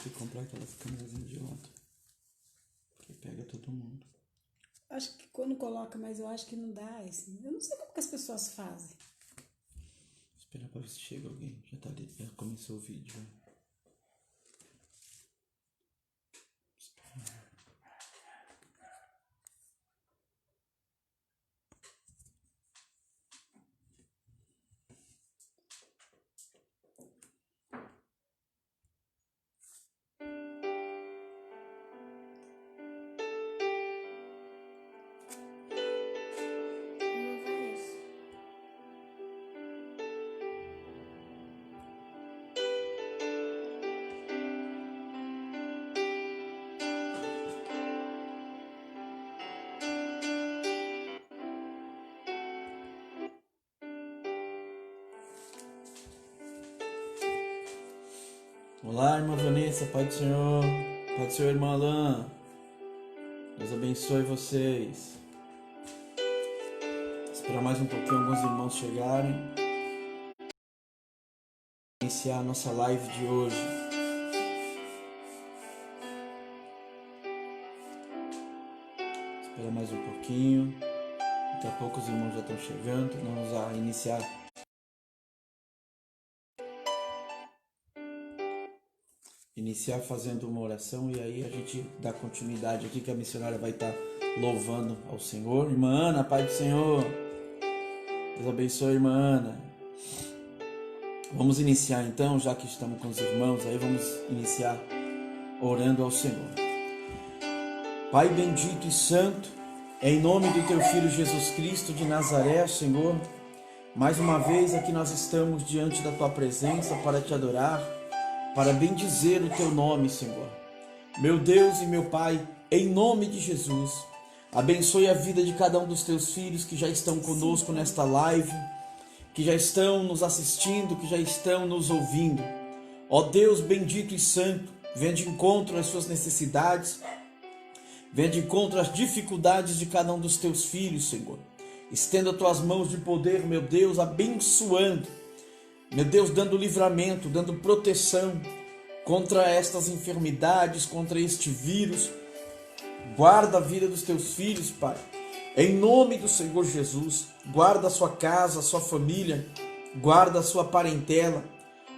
ter que comprar aquelas câmeras de ontem. Que pega todo mundo. Acho que quando coloca, mas eu acho que não dá. Assim. Eu não sei como que as pessoas fazem. Esperar pra ver se chega alguém. Já começou o vídeo. Olá, irmã Vanessa, Pai do Senhor, Pai do Senhor, irmã Alain. Deus abençoe vocês. Esperar mais um pouquinho alguns irmãos chegarem. Iniciar a nossa live de hoje. Esperar mais um pouquinho. Daqui a pouco os irmãos já estão chegando. Vamos a iniciar. Iniciar fazendo uma oração e aí a gente dá continuidade aqui que a missionária vai estar louvando ao Senhor. Irmã Ana, Pai do Senhor. Deus abençoe, irmã Ana. Vamos iniciar então, já que estamos com os irmãos, aí vamos iniciar orando ao Senhor. Pai bendito e santo, em nome do Teu Filho Jesus Cristo de Nazaré, Senhor, mais uma vez aqui nós estamos diante da Tua presença para Te adorar, para bendizer o Teu nome, Senhor. Meu Deus e meu Pai, em nome de Jesus, abençoe a vida de cada um dos Teus filhos que já estão conosco nesta live, que já estão nos assistindo, que já estão nos ouvindo. Ó Deus bendito e santo, venha de encontro às suas necessidades, venha de encontro às dificuldades de cada um dos Teus filhos, Senhor. Estenda Tuas mãos de poder, meu Deus, abençoando, meu Deus, dando livramento, dando proteção contra estas enfermidades, contra este vírus. Guarda a vida dos Teus filhos, Pai. Em nome do Senhor Jesus, guarda a sua casa, a sua família, guarda a sua parentela.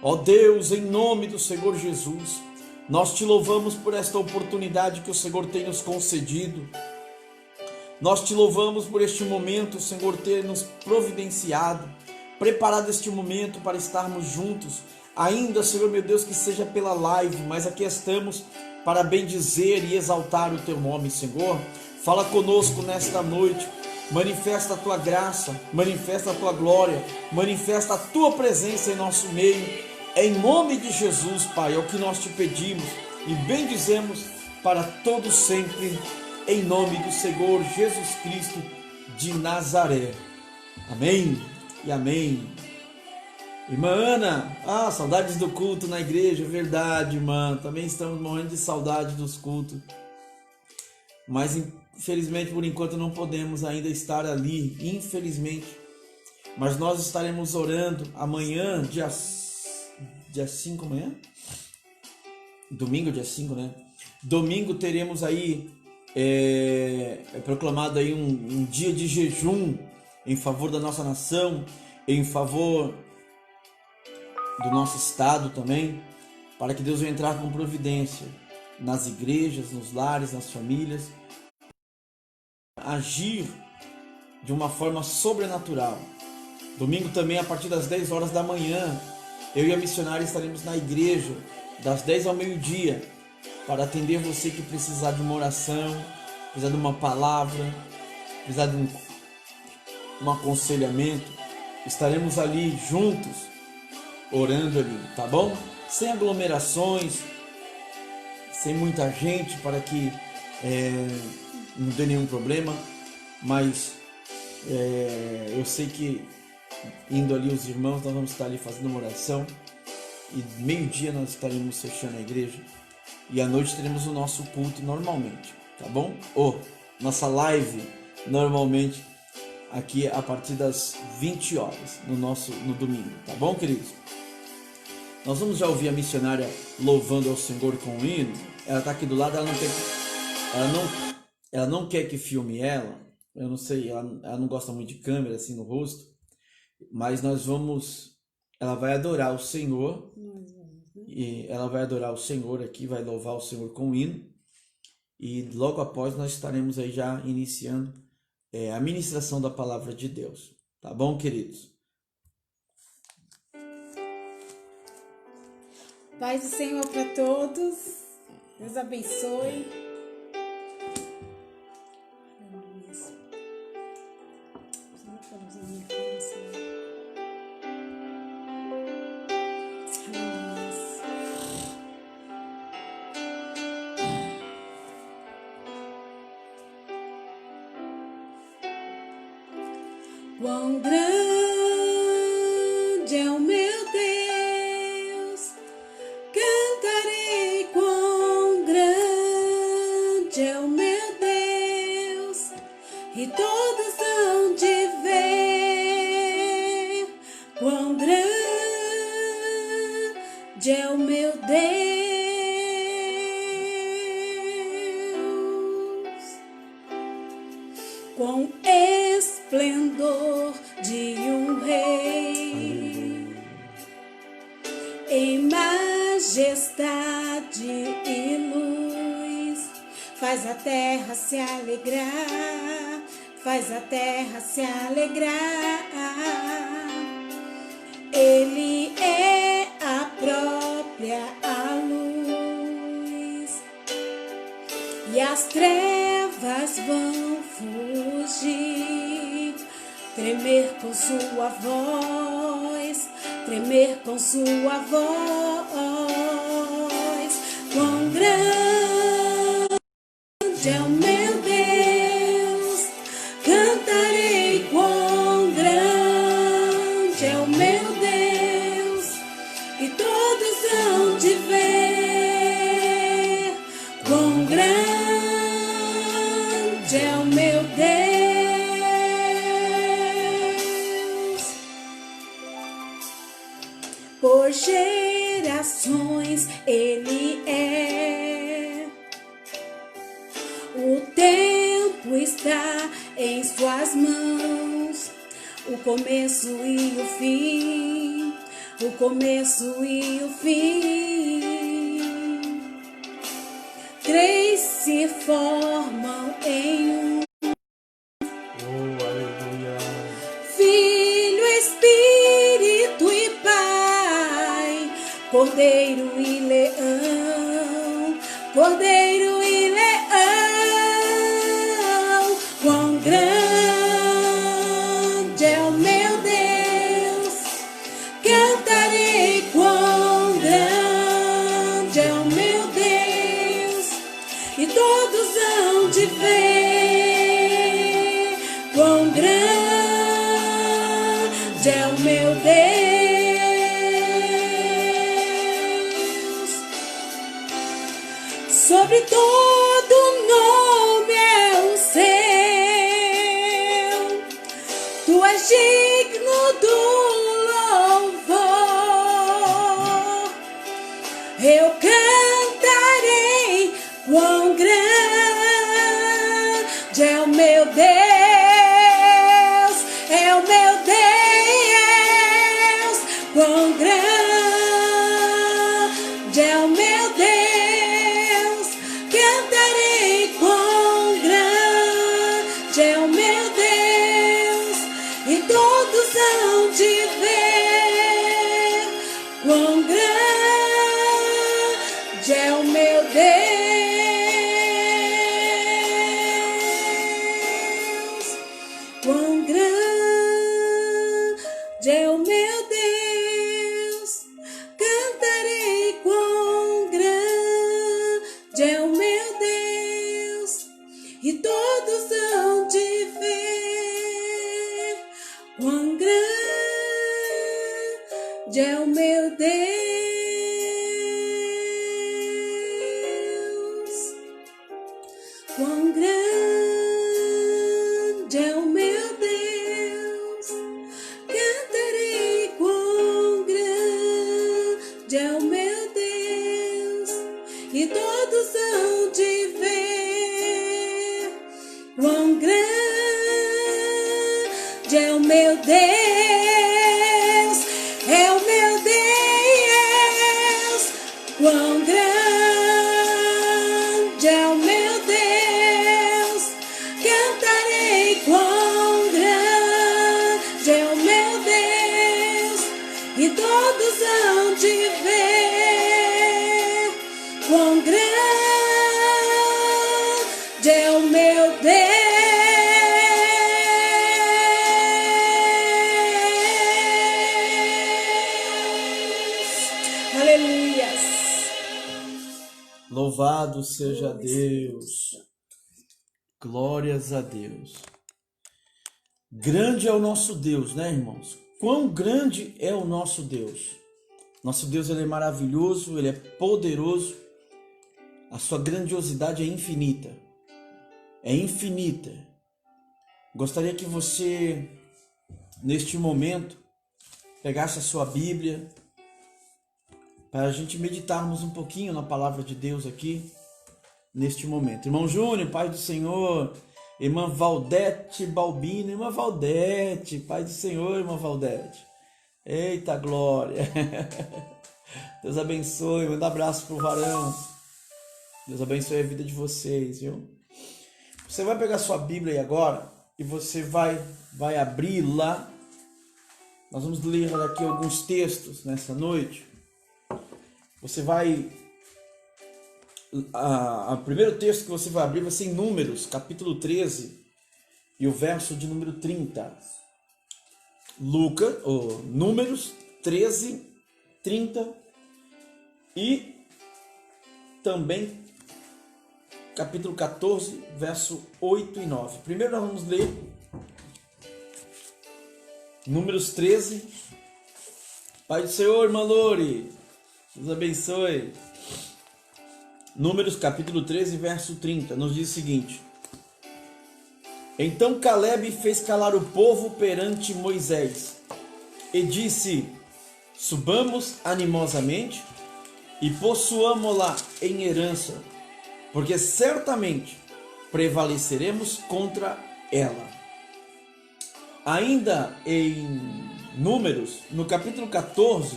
Ó Deus, em nome do Senhor Jesus, nós Te louvamos por esta oportunidade que o Senhor tem nos concedido. Nós Te louvamos por este momento, o Senhor ter nos providenciado, preparado este momento para estarmos juntos. Ainda, Senhor meu Deus, que seja pela live, mas aqui estamos para bendizer e exaltar o Teu nome, Senhor. Fala conosco nesta noite, manifesta a Tua graça, manifesta a Tua glória, manifesta a Tua presença em nosso meio, em nome de Jesus, Pai, é o que nós Te pedimos e bendizemos para todos sempre, em nome do Senhor Jesus Cristo de Nazaré. Amém e amém. Irmã Ana, saudades do culto na igreja, verdade, irmã, também estamos morrendo de saudade dos cultos, mas infelizmente por enquanto não podemos ainda estar ali, infelizmente, mas nós estaremos orando amanhã, dia 5 amanhã? Domingo, dia 5, né? Domingo teremos aí, proclamado aí um dia de jejum em favor da nossa nação, em favor do nosso estado também, para que Deus venha entrar com providência nas igrejas, nos lares, nas famílias, agir de uma forma sobrenatural. Domingo também, a partir das 10 horas da manhã, eu e a missionária estaremos na igreja, das 10 ao meio-dia, para atender você que precisar de uma oração, precisar de uma palavra, precisar de um aconselhamento. Estaremos ali juntos, orando ali, tá bom? Sem aglomerações, sem muita gente, para que não dê nenhum problema, mas eu sei que indo ali os irmãos, nós vamos estar ali fazendo uma oração, e meio-dia nós estaremos fechando a igreja, e à noite teremos o nosso culto normalmente, tá bom? Nossa live normalmente aqui a partir das 20 horas no domingo, tá bom, queridos? Nós vamos já ouvir a missionária louvando ao Senhor com o hino. Ela está aqui do lado, ela não quer que filme ela. Eu não sei, ela não gosta muito de câmera assim no rosto. Mas ela vai adorar o Senhor. E ela vai adorar o Senhor aqui, vai louvar o Senhor com o hino. E logo após nós estaremos aí já iniciando a ministração da palavra de Deus. Tá bom, queridos? Paz do Senhor para todos. Deus abençoe. Quão grande é o meu Deus, cantarei quão grande é o meu Deus, e todos hão de ver quão grande é o meu Deus, quão esplendor de um rei, em majestade e luz, faz a terra se alegrar, faz a terra se alegrar. Ele é a própria luz, e as trevas vão fugir, tremer com sua voz, tremer com sua voz. Quão grande é o meu Deus, cantarei quão grande é o meu Deus, e todos hão de ver quão grande é o meu Deus. Por gerações Ele é, o tempo está em suas mãos, o começo e o fim, o começo e o fim. Três se formam em um: Aleluia. Filho, Espírito e Pai, Cordeiro e Leão, Cordeiro e Leão. Quão grande é o meu Deus, cantarei quão grande é o meu Deus, e todos hão de ver quão grande é o meu Deus. Sobre todo nome é o seu, tu és digno do louvor. Eu cantarei quão grande é o meu Deus, é o meu Deus. Quão grande é o meu Deus, cantarei quão grande é o meu Deus, e todos hão de ver quão grande é o meu Deus, quão grande é o meu Deus, cantarei quão grande é o meu Deus, e todos hão de ver quão grande é o meu Deus, quão grande é o meu Deus, cantarei quão grande é e todos hão de ver quão grande é o meu Deus, é o meu Deus, quão grande é o meu Deus, cantarei quão grande é o meu Deus, e todos hão de ver quão grande é o meu Deus. Aleluias. Louvado seja Deus. Glórias a Deus. Grande é o nosso Deus, né, irmãos? Quão grande é o nosso Deus? Nosso Deus, ele é maravilhoso, ele é poderoso. A sua grandiosidade é infinita. É infinita. Gostaria que você, neste momento, pegasse a sua Bíblia para a gente meditarmos um pouquinho na palavra de Deus aqui, neste momento. Irmão Júnior, Pai do Senhor, irmã Valdete Balbino, irmã Valdete, Pai do Senhor, irmã Valdete. Eita glória! Deus abençoe, manda um abraço pro varão. Deus abençoe a vida de vocês, viu? Você vai pegar sua Bíblia aí agora e você vai abrir lá. Nós vamos ler aqui alguns textos nessa noite. Você vai... O primeiro texto que você vai abrir vai ser em Números, capítulo 13, e o verso de número 30. Números 13, 30 e também capítulo 14, verso 8 e 9. Primeiro nós vamos ler Números 13. Pai do Senhor, irmã Lore, Deus abençoe. Números capítulo 13, verso 30, nos diz o seguinte: Então Caleb fez calar o povo perante Moisés e disse: Subamos animosamente e possuamo-la em herança, porque certamente prevaleceremos contra ela. Ainda em Números, no capítulo 14,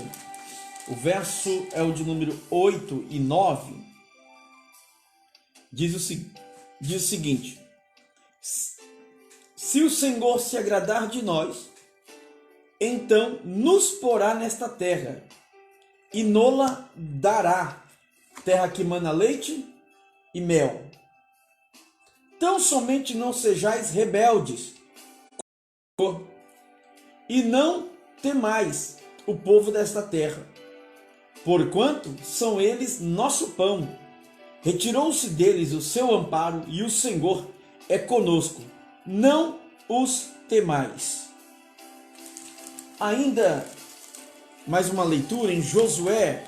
o verso é o de número 8 e 9, diz o seguinte: Se o Senhor se agradar de nós, então nos porá nesta terra, e nola dará, terra que mana leite e mel. Tão somente não sejais rebeldes, e não temais o povo desta terra, porquanto são eles nosso pão. Retirou-se deles o seu amparo, e o Senhor é conosco. Não os temais. Ainda mais uma leitura em Josué.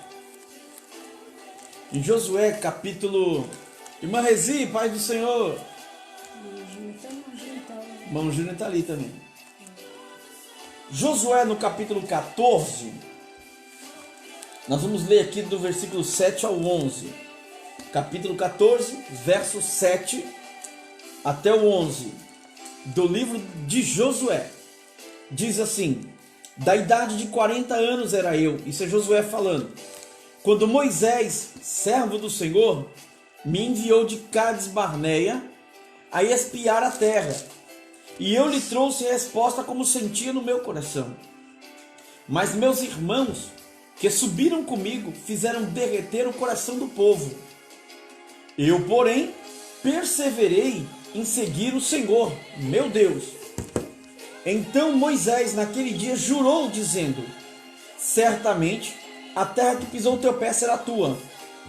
Em Josué, capítulo... Irmã Rezi, Pai do Senhor. Irmão Júnior está ali também. Josué, no capítulo 14. Nós vamos ler aqui do versículo 7 ao 11. Capítulo 14, verso 7 até o 11. Do livro de Josué. Diz assim: Da idade de 40 anos era eu, isso é Josué falando, quando Moisés, servo do Senhor, me enviou de Cades Barneia a espiar a terra, e eu lhe trouxe a resposta como sentia no meu coração. Mas meus irmãos, que subiram comigo, fizeram derreter o coração do povo. Eu, porém, perseverei em seguir o Senhor, meu Deus. Então Moisés naquele dia jurou, dizendo: Certamente a terra que pisou o teu pé será tua,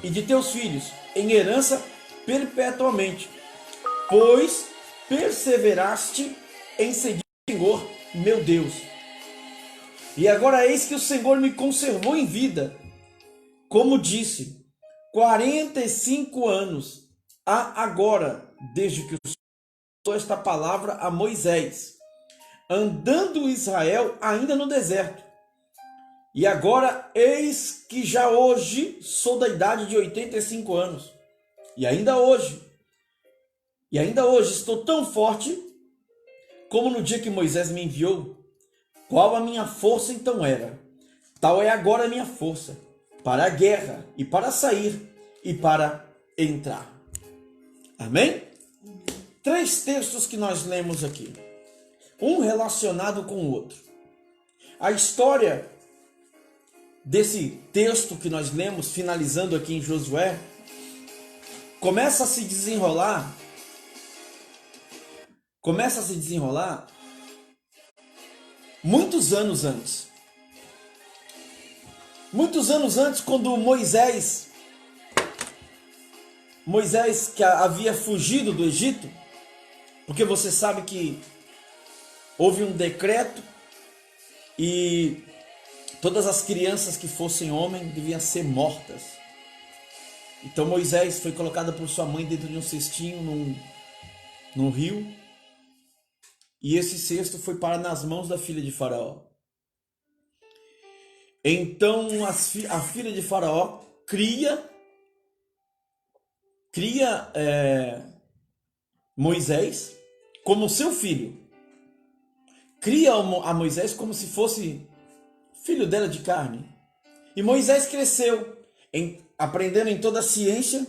e de teus filhos, em herança perpetuamente, pois perseveraste em seguir o Senhor, meu Deus. E agora eis que o Senhor me conservou em vida, como disse, 45 anos há agora, desde que o Senhor falou esta palavra a Moisés, andando Israel ainda no deserto. E agora, eis que já hoje sou da idade de 85 anos. E ainda hoje estou tão forte como no dia que Moisés me enviou. Qual a minha força então era? Tal é agora a minha força, para a guerra, e para sair, e para entrar. Amém? 3 textos que nós lemos aqui. Um relacionado com o outro. A história desse texto que nós lemos, finalizando aqui em Josué, começa a se desenrolar muitos anos antes. Muitos anos antes, quando Moisés que havia fugido do Egito, porque você sabe que houve um decreto e todas as crianças que fossem homem deviam ser mortas. Então Moisés foi colocado por sua mãe dentro de um cestinho num rio, e esse cesto foi parar nas mãos da filha de Faraó. Então a filha de Faraó cria Moisés como seu filho. Cria a Moisés como se fosse filho dela de carne. E Moisés cresceu aprendendo em toda a ciência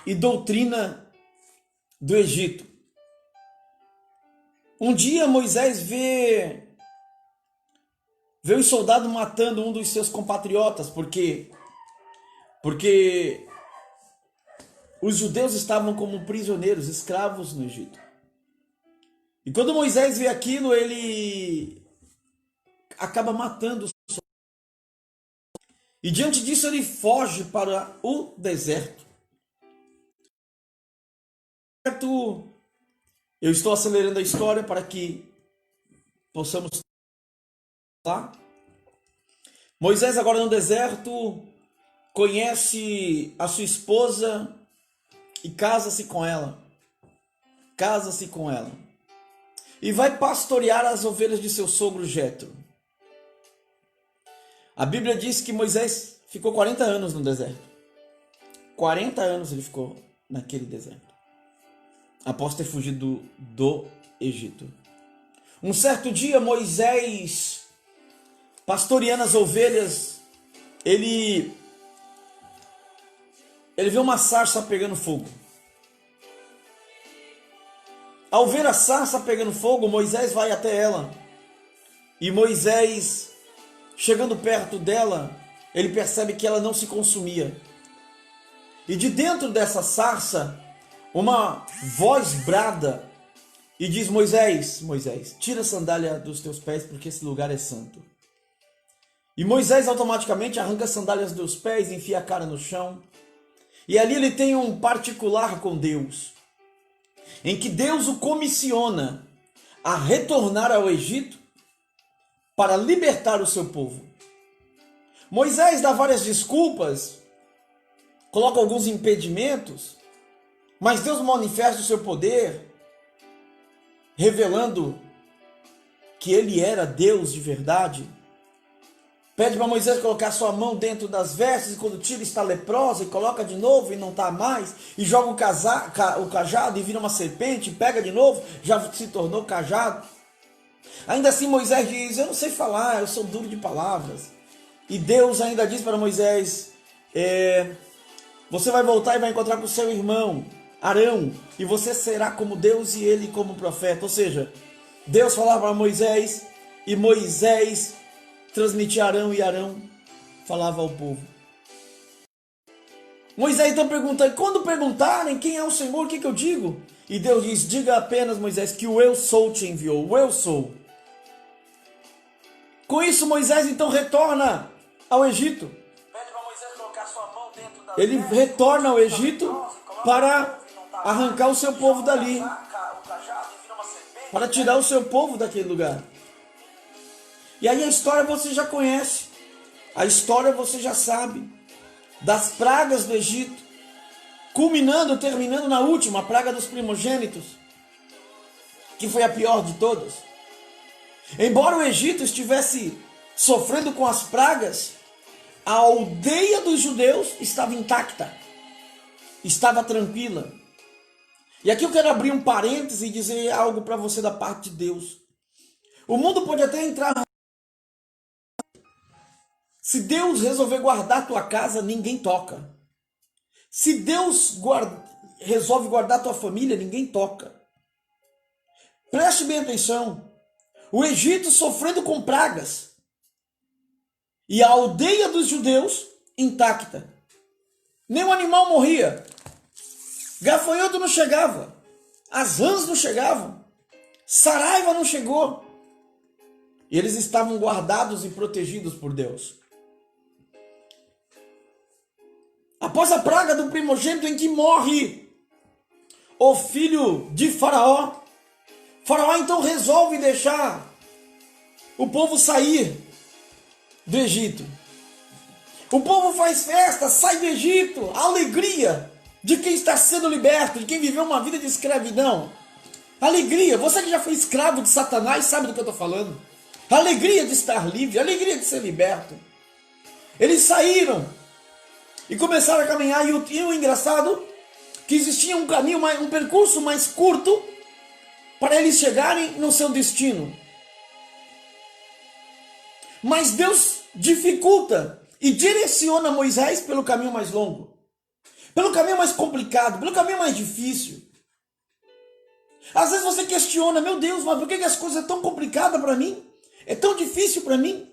e doutrina do Egito. Um dia Moisés vê os soldados matando um dos seus compatriotas, porque os judeus estavam como prisioneiros, escravos no Egito. E quando Moisés vê aquilo, ele acaba matando os soldados. E diante disso ele foge para o deserto. Eu estou acelerando a história para que possamos lá. Moisés agora no deserto conhece a sua esposa e casa-se com ela. E vai pastorear as ovelhas de seu sogro Jetro. A Bíblia diz que Moisés ficou 40 anos no deserto. 40 anos ele ficou naquele deserto, após ter fugido do Egito. Um certo dia, Moisés, pastoreando as ovelhas, ele vê uma sarça pegando fogo. Ao ver a sarça pegando fogo, Moisés vai até ela. E Moisés, chegando perto dela, ele percebe que ela não se consumia. E de dentro dessa sarça, uma voz brada e diz: Moisés, tira a sandália dos teus pés, porque esse lugar é santo. E Moisés automaticamente arranca as sandálias dos pés, enfia a cara no chão. E ali ele tem um particular com Deus, em que Deus o comissiona a retornar ao Egito para libertar o seu povo. Moisés dá várias desculpas, coloca alguns impedimentos, mas Deus manifesta o seu poder, revelando que ele era Deus de verdade. Pede para Moisés colocar sua mão dentro das vestes, e quando tira está leprosa, e coloca de novo e não está mais, e joga o cajado e vira uma serpente, pega de novo, já se tornou cajado. Ainda assim Moisés diz: eu não sei falar, eu sou duro de palavras. E Deus ainda diz para Moisés: você vai voltar e vai encontrar com o seu irmão Arão, e você será como Deus e ele como profeta. Ou seja, Deus falava para Moisés, e Moisés transmitia a Arão, e Arão falava ao povo. Moisés então pergunta: e quando perguntarem quem é o Senhor, o que eu digo? E Deus diz: diga apenas, Moisés, que o eu sou te enviou, o eu sou. Com isso Moisés então retorna ao Egito. Pede para Moisés colocar sua mão dentro da Ele retorna ao Egito para arrancar o seu povo dali, para tirar o seu povo daquele lugar. E aí a história você já conhece, a história você já sabe, das pragas do Egito, terminando na última, a praga dos primogênitos, que foi a pior de todas. Embora o Egito estivesse sofrendo com as pragas, a aldeia dos judeus estava intacta, estava tranquila. E aqui eu quero abrir um parêntese e dizer algo para você da parte de Deus. O mundo pode até entrar. Se Deus resolver guardar a tua casa, ninguém toca. Se Deus resolve guardar a tua família, ninguém toca. Preste bem atenção. O Egito sofrendo com pragas. E a aldeia dos judeus intacta. Nenhum animal morria. Gafanhoto não chegava. As rãs não chegavam. Saraiva não chegou. E eles estavam guardados e protegidos por Deus. Após a praga do primogênito em que morre o filho de Faraó, Faraó então resolve deixar o povo sair do Egito. O povo faz festa, sai do Egito, a alegria de quem está sendo liberto, de quem viveu uma vida de escravidão. Alegria, você que já foi escravo de Satanás sabe do que eu estou falando. Alegria de estar livre, alegria de ser liberto. Eles saíram e começaram a caminhar, e o engraçado que existia um caminho, um percurso mais curto para eles chegarem no seu destino. Mas Deus dificulta e direciona Moisés pelo caminho mais longo, pelo caminho mais complicado, pelo caminho mais difícil. Às vezes você questiona, meu Deus, mas por que as coisas são tão complicadas para mim? É tão difícil para mim?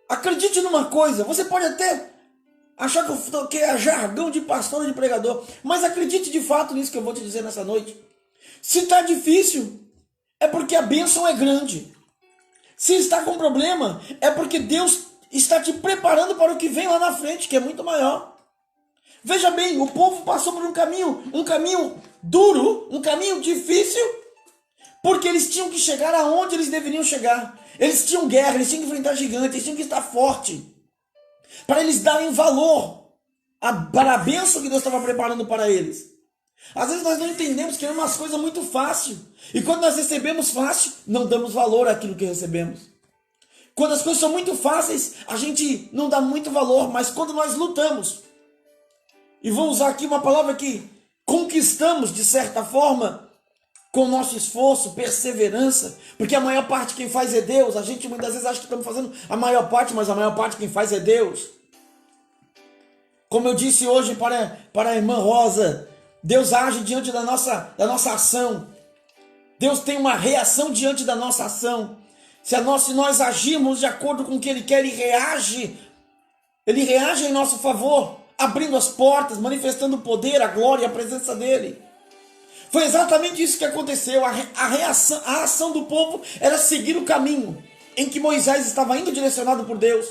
Acredite numa coisa, você pode até achar que é jargão de pastor e de pregador, mas acredite de fato nisso que eu vou te dizer nessa noite. Se está difícil, é porque a bênção é grande. Se está com problema, é porque Deus está te preparando para o que vem lá na frente, que é muito maior. Veja bem, o povo passou por um caminho duro, um caminho difícil, porque eles tinham que chegar aonde eles deveriam chegar. Eles tinham guerra, eles tinham que enfrentar gigantes, eles tinham que estar forte, para eles darem valor para a bênção que Deus estava preparando para eles. Às vezes nós não entendemos que é umas coisas muito fácil. E quando nós recebemos fácil, não damos valor àquilo que recebemos. Quando as coisas são muito fáceis, a gente não dá muito valor. Mas quando nós lutamos, e vou usar aqui uma palavra que conquistamos de certa forma, com nosso esforço, perseverança, porque a maior parte quem faz é Deus. A gente muitas vezes acha que estamos fazendo a maior parte, mas a maior parte quem faz é Deus. Como eu disse hoje para a irmã Rosa, Deus age diante da nossa ação. Deus tem uma reação diante da nossa ação. Se nós agirmos de acordo com o que Ele quer, Ele reage em nosso favor, abrindo as portas, manifestando o poder, a glória e a presença dEle. Foi exatamente isso que aconteceu. A ação do povo era seguir o caminho em que Moisés estava indo, direcionado por Deus.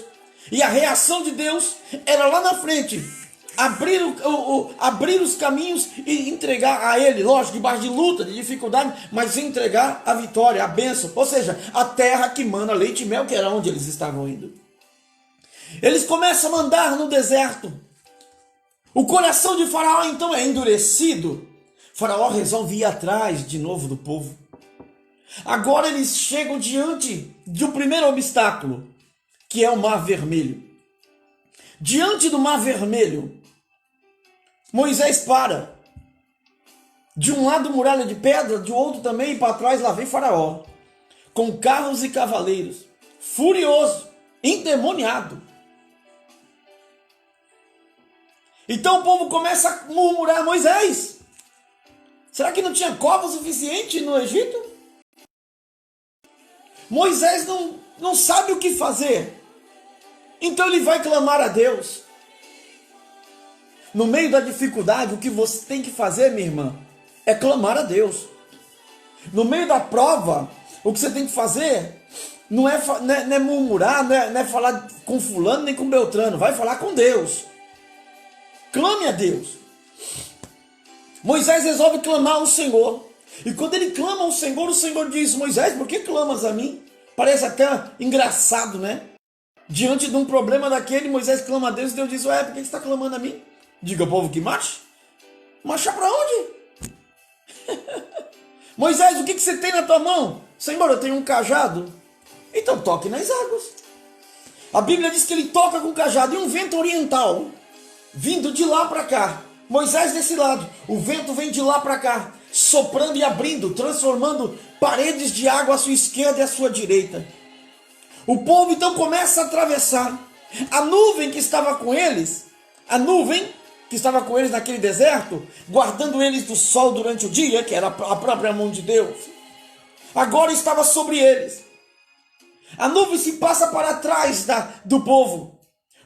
E a reação de Deus era lá na frente, abrir os caminhos e entregar a Ele, lógico, debaixo de luta, de dificuldade, mas entregar a vitória, a bênção, ou seja, a terra que mana leite e mel, que era onde eles estavam indo. Eles começam a andar no deserto. O coração de Faraó então é endurecido. Faraó resolve ir atrás de novo do povo. Agora eles chegam diante do primeiro obstáculo, que é o Mar Vermelho. Diante do Mar Vermelho, Moisés para. De um lado muralha de pedra, de outro também, e para trás lá vem Faraó, com carros e cavaleiros, furioso, endemoniado. Então o povo começa a murmurar: Moisés, será que não tinha cova suficiente no Egito? Moisés não sabe o que fazer. Então ele vai clamar a Deus. No meio da dificuldade, o que você tem que fazer, minha irmã, é clamar a Deus. No meio da prova, o que você tem que fazer não é murmurar, não é falar com fulano nem com Beltrano. Vai falar com Deus. Clame a Deus. Moisés resolve clamar ao Senhor. E quando ele clama ao Senhor, o Senhor diz: Moisés, por que clamas a mim? Parece até engraçado, né? Diante de um problema daquele, Moisés clama a Deus e Deus diz: ué, por que você está clamando a mim? Diga ao povo que marche. Marchar para onde? Moisés, o que você tem na tua mão? Senhor, eu tenho um cajado. Então toque nas águas. A Bíblia diz que ele toca com o cajado e um vento oriental vindo de lá para cá. Moisés desse lado, o vento vem de lá para cá, soprando e abrindo, transformando paredes de água à sua esquerda e à sua direita. O povo então começa a atravessar. A nuvem que estava com eles, naquele deserto, guardando eles do sol durante o dia, que era a própria mão de Deus, agora estava sobre eles. A nuvem se passa para trás do povo,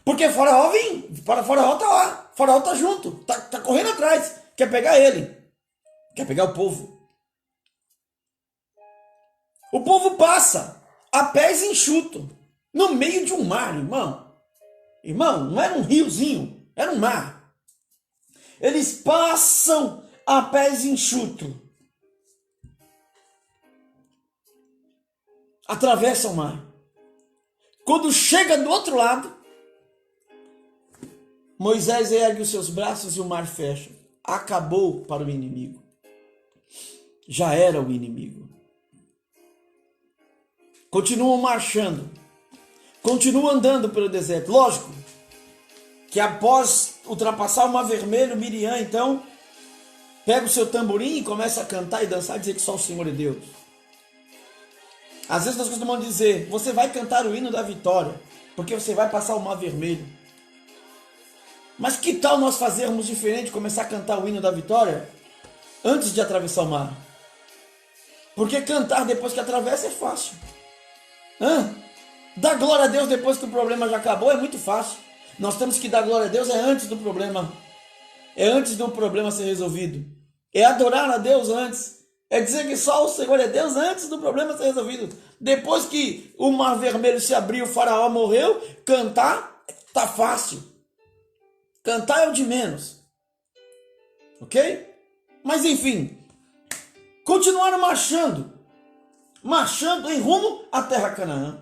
porque Faraó está lá, Faraó está junto, está correndo atrás, quer pegar ele, quer pegar o povo. O povo passa a pés enxuto, no meio de um mar, irmão. Irmão, não era um riozinho, era um mar. Eles passam a pés enxuto. Atravessam o mar. Quando chega do outro lado, Moisés ergue os seus braços e o mar fecha. Acabou para o inimigo. Já era o inimigo. Continuam marchando. Continuam andando pelo deserto. Lógico que após ultrapassar o Mar Vermelho, Miriam então pega o seu tamborim e começa a cantar e dançar e dizer que só o Senhor é Deus. Às vezes nós costumamos dizer, você vai cantar o hino da vitória, porque você vai passar o Mar Vermelho. Mas que tal nós fazermos diferente, começar a cantar o hino da vitória antes de atravessar o mar? Porque cantar depois que atravessa é fácil. Dar glória a Deus depois que o problema já acabou é muito fácil. Nós temos que dar glória a Deus antes do problema. É antes do problema ser resolvido. É adorar a Deus antes. É dizer que só o Senhor é Deus antes do problema ser resolvido. Depois que o Mar Vermelho se abriu, o Faraó morreu, cantar tá fácil. Cantar é o de menos. Ok? Mas enfim, continuaram marchando em rumo à terra Canaã.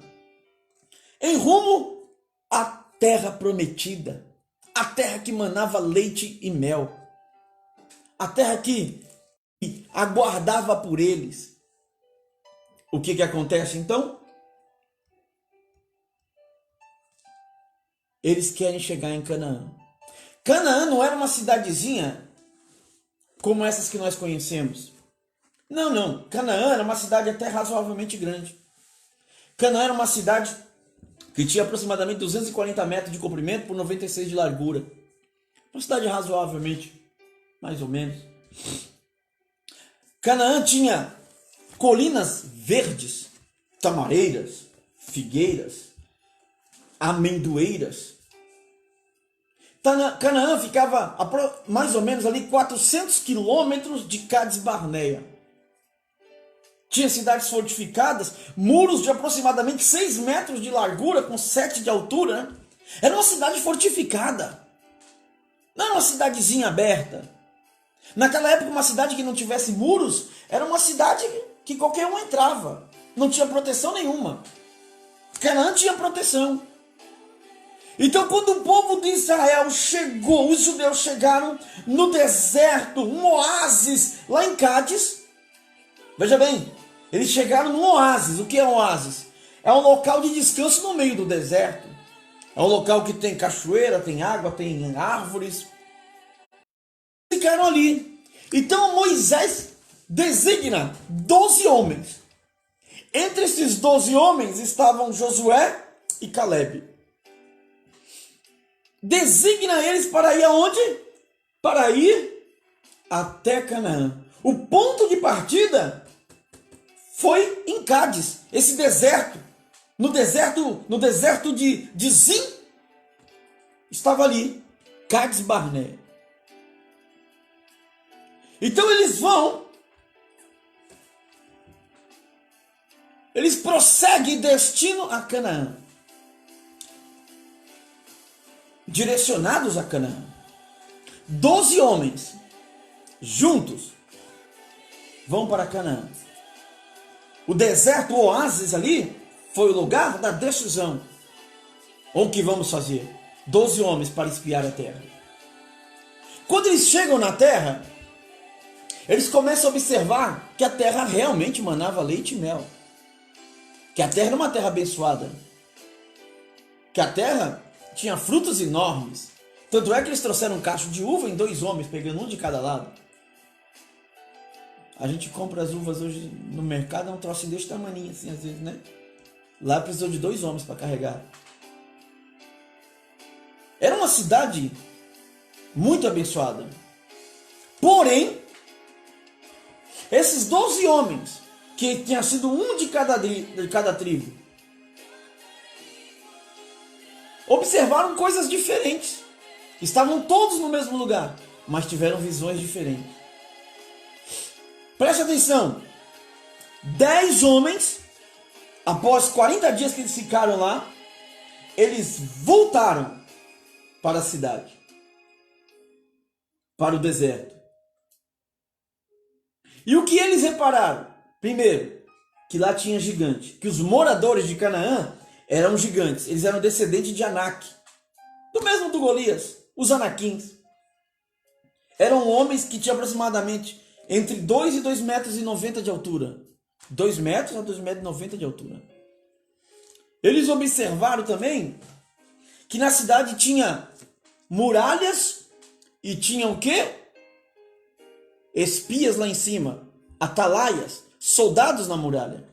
Em rumo à terra prometida. A terra que manava leite e mel. A terra que aguardava por eles. O que acontece então? Eles querem chegar em Canaã. Canaã não era uma cidadezinha como essas que nós conhecemos. Não. Canaã era uma cidade até razoavelmente grande. Canaã era uma cidade que tinha aproximadamente 240 metros de comprimento por 96 de largura. Uma cidade razoavelmente, mais ou menos. Canaã tinha colinas verdes, tamareiras, figueiras, amendoeiras. Canaã ficava mais ou menos ali 400 quilômetros de Cades Barneia. Tinha cidades fortificadas, muros de aproximadamente 6 metros de largura, com 7 de altura. Né? Era uma cidade fortificada. Não era uma cidadezinha aberta. Naquela época, uma cidade que não tivesse muros, era uma cidade que qualquer um entrava. Não tinha proteção nenhuma. Canaã tinha proteção. Então, quando o povo de Israel chegou, os judeus chegaram no deserto, um oásis lá em Cádiz. Veja bem, eles chegaram num oásis. O que é um oásis? É um local de descanso no meio do deserto. É um local que tem cachoeira, tem água, tem árvores. Ficaram ali. Então Moisés designa 12 homens. Entre esses 12 homens estavam Josué e Calebe. Designa eles para ir aonde? Para ir até Canaã. O ponto de partida foi em Cádiz, esse deserto. No deserto de Zim, estava ali, Cádiz Barneia. Então eles prosseguem destino a Canaã. Direcionados a Canaã. 12 homens, juntos, vão para Canaã. O deserto, o oásis ali, foi o lugar da decisão. O que vamos fazer? 12 homens para espiar a terra. Quando eles chegam na terra, eles começam a observar que a terra realmente manava leite e mel. Que a terra era uma terra abençoada. que a terra tinha frutos enormes. Tanto é que eles trouxeram um cacho de uva em 2 homens, pegando um de cada lado. A gente compra as uvas hoje no mercado, é um troço desse tamaninho assim, às vezes, né? Lá precisou de 2 homens para carregar. Era uma cidade muito abençoada. Porém, esses 12 homens, que tinha sido um de cada tribo, observaram coisas diferentes. Estavam todos no mesmo lugar, mas tiveram visões diferentes. Preste atenção. 10 homens, após 40 dias que eles ficaram lá, eles voltaram para a cidade, para o deserto. E o que eles repararam? Primeiro, que lá tinha gigante, que os moradores de Canaã eram gigantes, eles eram descendentes de Anak, do mesmo do Golias, os Anaquins. Eram homens que tinham aproximadamente entre 2 e 2,90 metros de altura. 2 metros a 2,90 metros de altura. Eles observaram também que na cidade tinha muralhas e tinha o quê? Espias lá em cima, atalaias, soldados na muralha.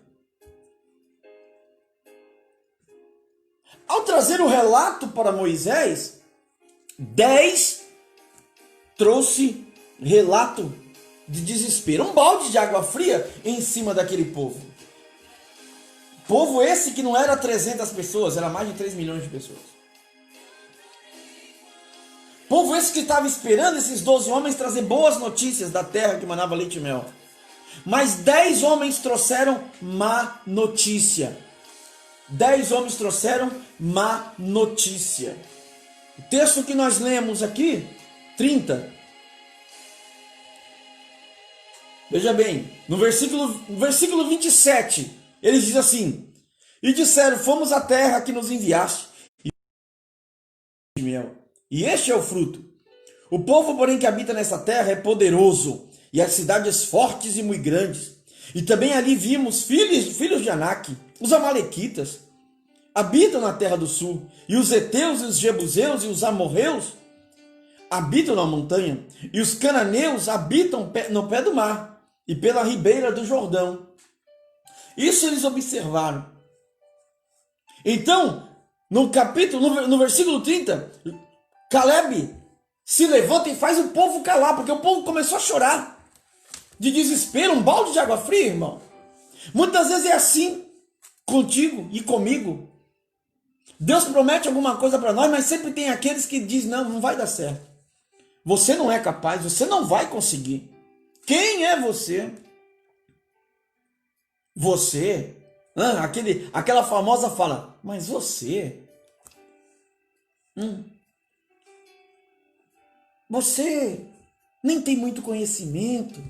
Ao trazer o relato para Moisés, 10 trouxe relato de desespero. Um balde de água fria em cima daquele povo. Povo esse que não era 300 pessoas, era mais de 3 milhões de pessoas. Povo esse que estava esperando esses 12 homens trazer boas notícias da terra que manava leite e mel. Mas 10 homens trouxeram má notícia. 10 homens trouxeram má notícia. O texto que nós lemos aqui, 30. Veja bem, no versículo 27, ele diz assim: e disseram, fomos à terra que nos enviaste, e este é o fruto. O povo, porém, que habita nessa terra é poderoso, e as cidades fortes e muito grandes. E também ali vimos filhos de Anak, os amalequitas, habitam na terra do sul, e os heteus, e os jebuseus, e os amorreus habitam na montanha, e os cananeus habitam no pé do mar, e pela ribeira do Jordão. Isso eles observaram. Então, no versículo 30, Caleb se levanta e faz o povo calar, porque o povo começou a chorar de desespero, um balde de água fria, irmão. Muitas vezes é assim contigo e comigo. Deus promete alguma coisa para nós, mas sempre tem aqueles que dizem, não vai dar certo. Você não é capaz, você não vai conseguir. Quem é você? Você? Aquela famosa fala, mas você? Você nem tem muito conhecimento.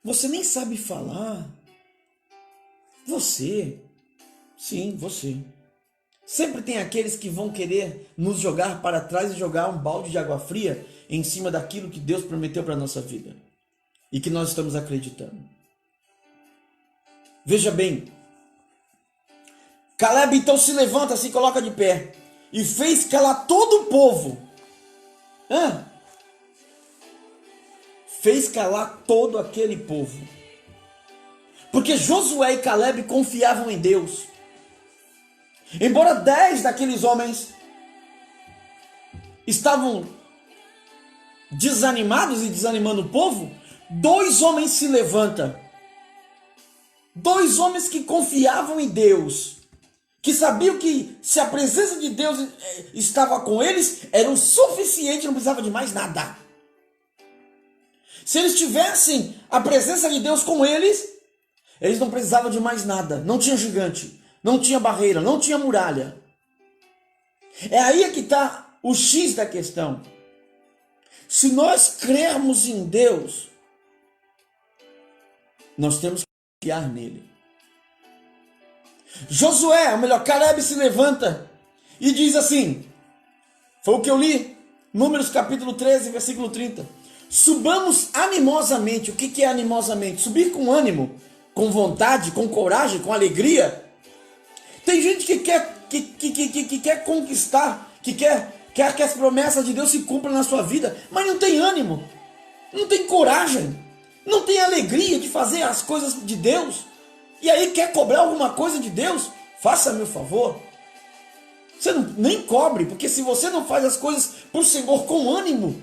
Você nem sabe falar. Você? Sim, você. Sempre tem aqueles que vão querer nos jogar para trás e jogar um balde de água fria em cima daquilo que Deus prometeu para a nossa vida e que nós estamos acreditando. Veja bem, Caleb então se levanta, se coloca de pé e fez calar todo o povo. Fez calar todo aquele povo. Porque Josué e Caleb confiavam em Deus. Embora 10 daqueles homens estavam desanimados e desanimando o povo, 2 homens se levantam. 2 homens que confiavam em Deus, que sabiam que se a presença de Deus estava com eles, era o suficiente, não precisava de mais nada. Se eles tivessem a presença de Deus com eles, eles não precisavam de mais nada. Não tinha gigante, não tinha barreira, não tinha muralha. É aí que está o X da questão. Se nós crermos em Deus, nós temos que confiar nele. Josué, ou melhor, Caleb se levanta e diz assim, foi o que eu li, Números capítulo 13, versículo 30. Subamos animosamente. O que é animosamente? Subir com ânimo, com vontade, com coragem, com alegria. Tem gente que que quer conquistar, que quer que as promessas de Deus se cumpram na sua vida, mas não tem ânimo, não tem coragem, não tem alegria de fazer as coisas de Deus, e aí quer cobrar alguma coisa de Deus? Faça-me o favor. Você nem cobre, porque se você não faz as coisas para o Senhor com ânimo,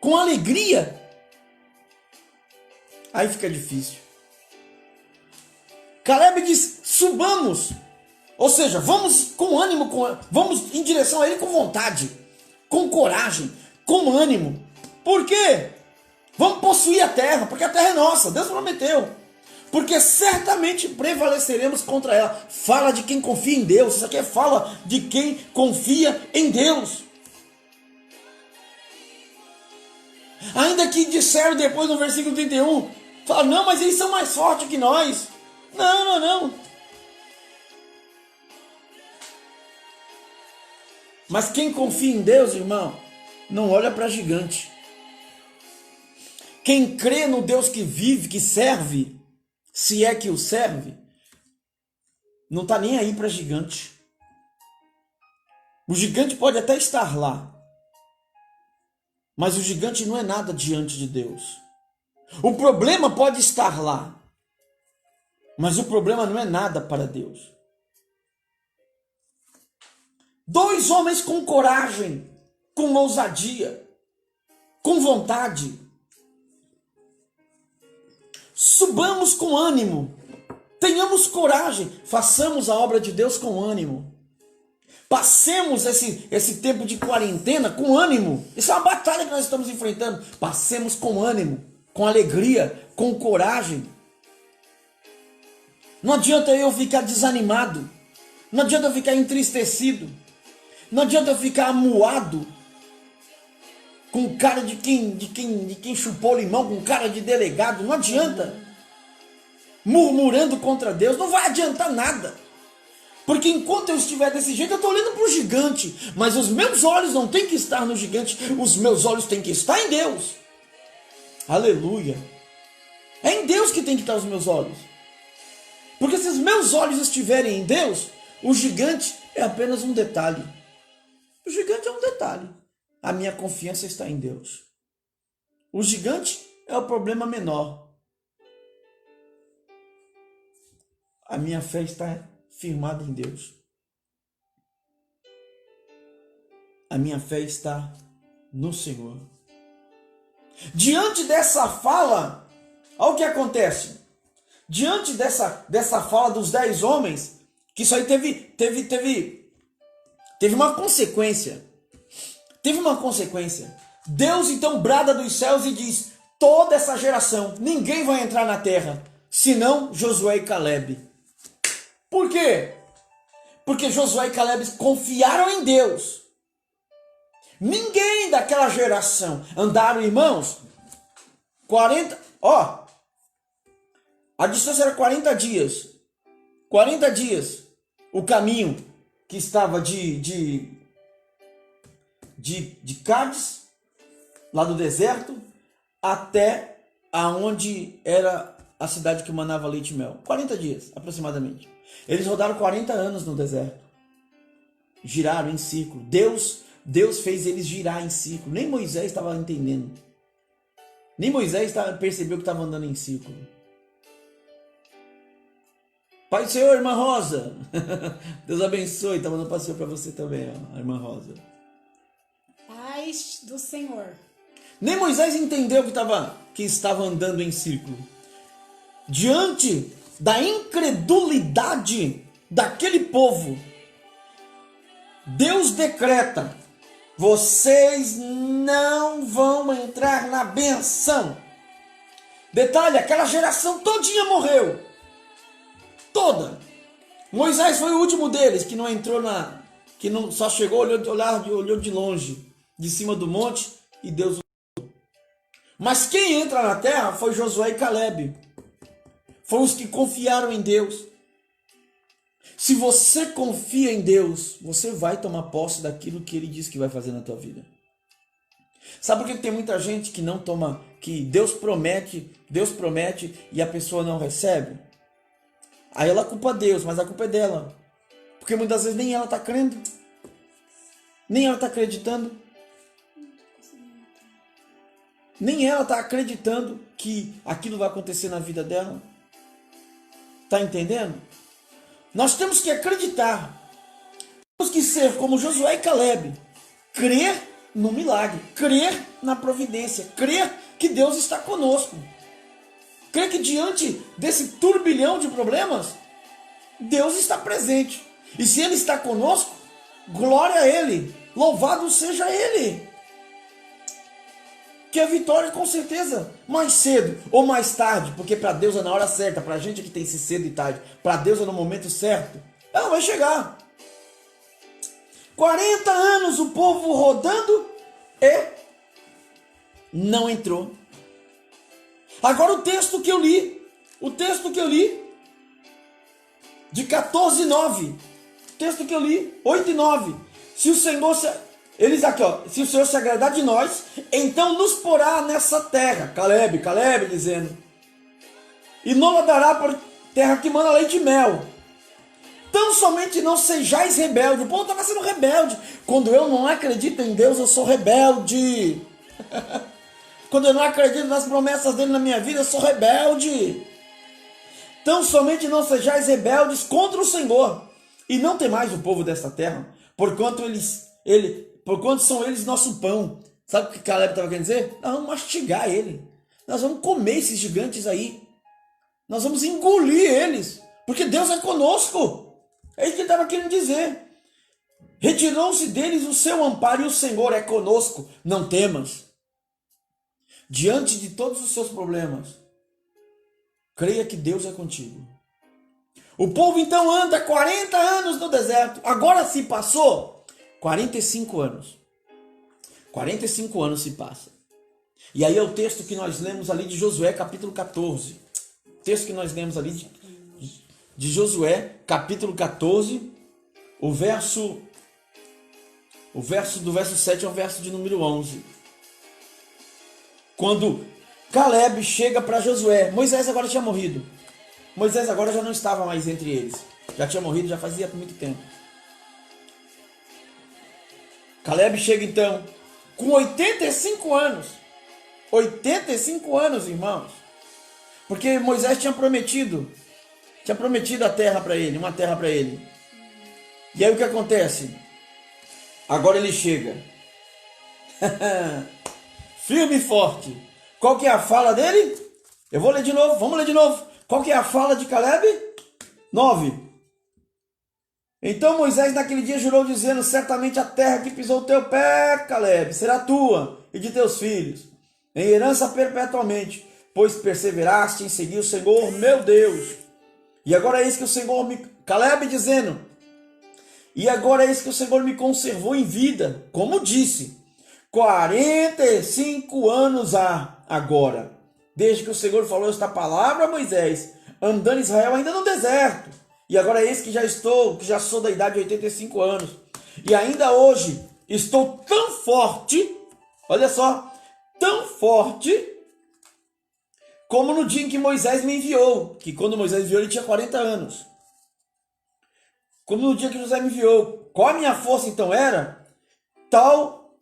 com alegria, aí fica difícil. Caleb diz: subamos, ou seja, vamos com ânimo, vamos em direção a ele com vontade, com coragem, com ânimo. Por quê? Vamos possuir a terra, porque a terra é nossa, Deus prometeu. Porque certamente prevaleceremos contra ela. Fala de quem confia em Deus. Isso aqui é fala de quem confia em Deus. Ainda que disseram depois no versículo 31, fala, não, mas eles são mais fortes que nós. Não. Mas quem confia em Deus, irmão, não olha para gigante. Quem crê no Deus que vive, que serve, se é que o serve, não está nem aí para gigante. O gigante pode até estar lá, mas o gigante não é nada diante de Deus. O problema pode estar lá, mas o problema não é nada para Deus. 2 homens com coragem, com ousadia, com vontade. Subamos com ânimo, tenhamos coragem, façamos a obra de Deus com ânimo. Passemos esse tempo de quarentena com ânimo. Isso é uma batalha que nós estamos enfrentando. Passemos com ânimo, com alegria, com coragem. Não adianta eu ficar desanimado, não adianta eu ficar entristecido, não adianta eu ficar amuado, com cara de quem chupou limão, com cara de delegado. Não adianta. Murmurando contra Deus, não vai adiantar nada. Porque enquanto eu estiver desse jeito, eu estou olhando para o gigante. Mas os meus olhos não têm que estar no gigante, os meus olhos têm que estar em Deus. Aleluia. É em Deus que tem que estar os meus olhos. Porque se os meus olhos estiverem em Deus, o gigante é apenas um detalhe. O gigante é um detalhe. A minha confiança está em Deus. O gigante é o problema menor. A minha fé está firmada em Deus. A minha fé está no Senhor. Diante dessa fala, olha o que acontece. Diante dessa fala dos 10 homens, que isso aí teve uma consequência. Teve uma consequência. Deus então brada dos céus e diz: toda essa geração, ninguém vai entrar na terra, senão Josué e Caleb. Por quê? Porque Josué e Caleb confiaram em Deus. Ninguém daquela geração andaram, irmãos, 40, a distância era 40 dias. 40 dias o caminho que estava de Cádiz, lá do deserto, até aonde era a cidade que manava leite e mel. 40 dias, aproximadamente. Eles rodaram 40 anos no deserto. Giraram em círculo. Deus fez eles girar em círculo. Nem Moisés estava entendendo. Nem Moisés percebeu que estava andando em círculo. Pai do Senhor, irmã Rosa. Deus abençoe. Está mandando passeio para você também, ó, a irmã Rosa. Paz do Senhor. Nem Moisés entendeu que estava andando em círculo. Diante da incredulidade daquele povo, Deus decreta: vocês não vão entrar na benção. Detalhe, aquela geração todinha morreu. Toda. Moisés foi o último deles que não entrou que não só chegou, olhou de longe, de cima do monte, e Deus. Mas quem entra na terra foi Josué e Caleb. Foram os que confiaram em Deus. Se você confia em Deus, você vai tomar posse daquilo que Ele diz que vai fazer na tua vida. Sabe por que tem muita gente que não toma, que Deus promete e a pessoa não recebe? Aí ela culpa Deus, mas a culpa é dela. Porque muitas vezes nem ela está crendo, nem ela está acreditando, nem ela está acreditando que aquilo vai acontecer na vida dela. Está entendendo? Nós temos que acreditar. Temos que ser como Josué e Caleb. Crer no milagre. Crer na providência. Crer que Deus está conosco. Crer que diante desse turbilhão de problemas, Deus está presente. E se Ele está conosco, glória a Ele. Louvado seja Ele. Que a vitória, com certeza, mais cedo ou mais tarde, porque para Deus é na hora certa, para a gente que tem esse cedo e tarde, para Deus é no momento certo, ela vai chegar. 40 anos o povo rodando e não entrou. Agora o texto que eu li, de 14:9, texto que eu li, 8:9, se o Senhor eles aqui, ó, se o Senhor se agradar de nós, então nos porá nessa terra. Caleb dizendo. E não dará por terra que manda leite e mel. Tão somente não sejais rebelde. O povo estava sendo rebelde. Quando eu não acredito em Deus, eu sou rebelde. Quando eu não acredito nas promessas dele na minha vida, eu sou rebelde. Tão somente não sejais rebeldes contra o Senhor. E não temais o povo desta terra, porquanto são eles nosso pão. Sabe o que Caleb estava querendo dizer? Nós vamos mastigar ele. Nós vamos comer esses gigantes aí. Nós vamos engolir eles. Porque Deus é conosco. É isso que ele estava querendo dizer. Retirou-se deles o seu amparo e o Senhor é conosco. Não temas. Diante de todos os seus problemas, creia que Deus é contigo. O povo então anda 40 anos no deserto. Agora se passou 45 anos. 45 anos se passa. E aí é o texto que nós lemos ali de Josué, capítulo 14. O texto que nós lemos ali de Josué, capítulo 14, do verso 7 ao verso de número 11. Quando Caleb chega para Josué, Moisés agora tinha morrido. Moisés agora já não estava mais entre eles. Já tinha morrido, já fazia muito tempo. Caleb chega então com 85 anos. 85 anos, irmãos. Porque Moisés tinha prometido a terra para ele, uma terra para ele. E aí o que acontece? Agora ele chega. Firme e forte. Qual que é a fala dele? Eu vou ler de novo, vamos ler de novo. Qual que é a fala de Caleb? 9. Então Moisés naquele dia jurou dizendo, certamente a terra que pisou o teu pé, Caleb, será tua e de teus filhos, em herança perpetuamente, pois perseveraste em seguir o Senhor, meu Deus. E agora é isso que o Senhor Caleb dizendo, e agora é isso que o Senhor me conservou em vida, como disse, 45 anos há agora, desde que o Senhor falou esta palavra a Moisés, andando Israel ainda no deserto. E agora é esse que já sou da idade de 85 anos. E ainda hoje estou tão forte, olha só, tão forte, como no dia em que Moisés me enviou. Que quando Moisés enviou ele tinha 40 anos. Como no dia que José me enviou. Qual a minha força então era? Tal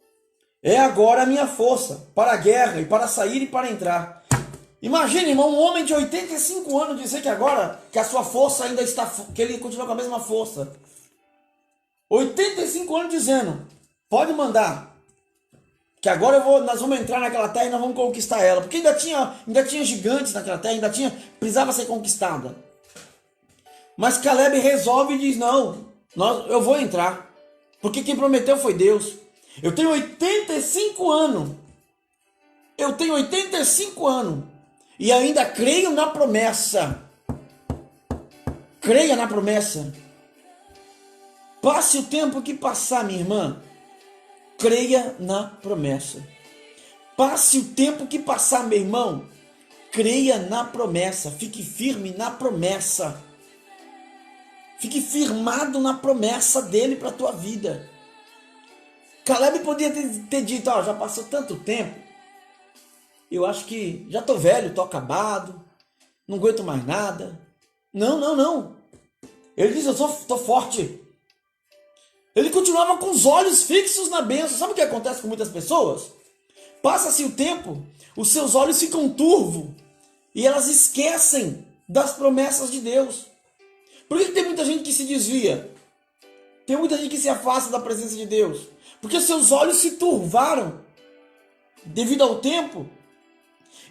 é agora a minha força para a guerra e para sair e para entrar. Imagina, irmão, um homem de 85 anos dizer que agora, que a sua força ainda está, que ele continua com a mesma força. 85 anos dizendo, pode mandar, que agora nós vamos entrar naquela terra e nós vamos conquistar ela. Porque ainda tinha gigantes naquela terra, precisava ser conquistada. Mas Caleb resolve e diz, não, eu vou entrar. Porque quem prometeu foi Deus. Eu tenho 85 anos. E ainda creio na promessa. Creia na promessa. Passe o tempo que passar, minha irmã. Creia na promessa. Passe o tempo que passar, meu irmão. Creia na promessa. Fique firme na promessa. Fique firmado na promessa dele para a tua vida. Caleb podia ter dito, já passou tanto tempo. Eu acho que já estou velho, estou acabado, não aguento mais nada. Não. Ele diz, estou forte, Ele continuava com os olhos fixos na bênção. Sabe o que acontece com muitas pessoas? Passa-se o tempo, os seus olhos ficam turvos e elas esquecem das promessas de Deus. Por que tem muita gente que se desvia? Tem muita gente que se afasta da presença de Deus. Porque seus olhos se turvaram devido ao tempo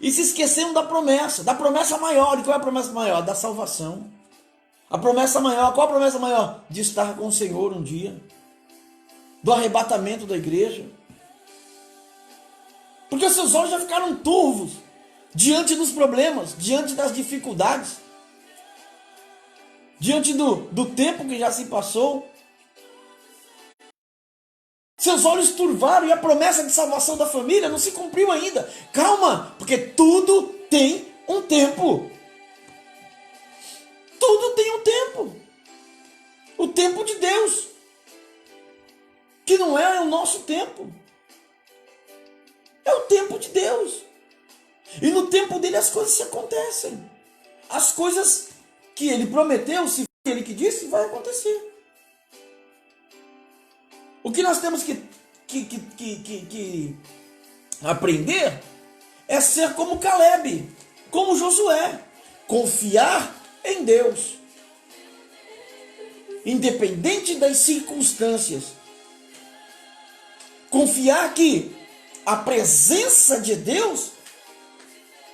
e se esqueceram da promessa maior. E qual é a promessa maior? Da salvação. A promessa maior, qual a promessa maior? De estar com o Senhor um dia. Do arrebatamento da igreja. Porque os seus olhos já ficaram turvos diante dos problemas, diante das dificuldades, diante do tempo que já se passou. Seus olhos turvaram e a promessa de salvação da família não se cumpriu ainda. Calma, porque tudo tem um tempo. Tudo tem um tempo. O tempo de Deus, que não é o nosso tempo. É o tempo de Deus. E no tempo dele as coisas se acontecem. As coisas que ele prometeu, se foi ele que disse, vai acontecer. O que nós temos que aprender é ser como Caleb, como Josué. Confiar em Deus. Independente das circunstâncias. Confiar que a presença de Deus,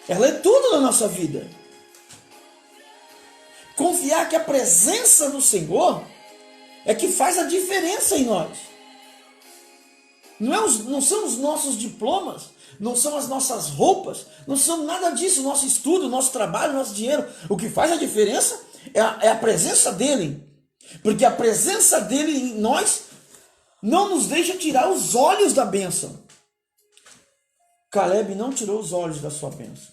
ela é tudo na nossa vida. Confiar que a presença do Senhor é que faz a diferença em nós. Não são os nossos diplomas, não são as nossas roupas, não são nada disso, o nosso estudo, o nosso trabalho, o nosso dinheiro. O que faz a diferença é a presença dele. Porque a presença dele em nós não nos deixa tirar os olhos da bênção. Caleb não tirou os olhos da sua bênção.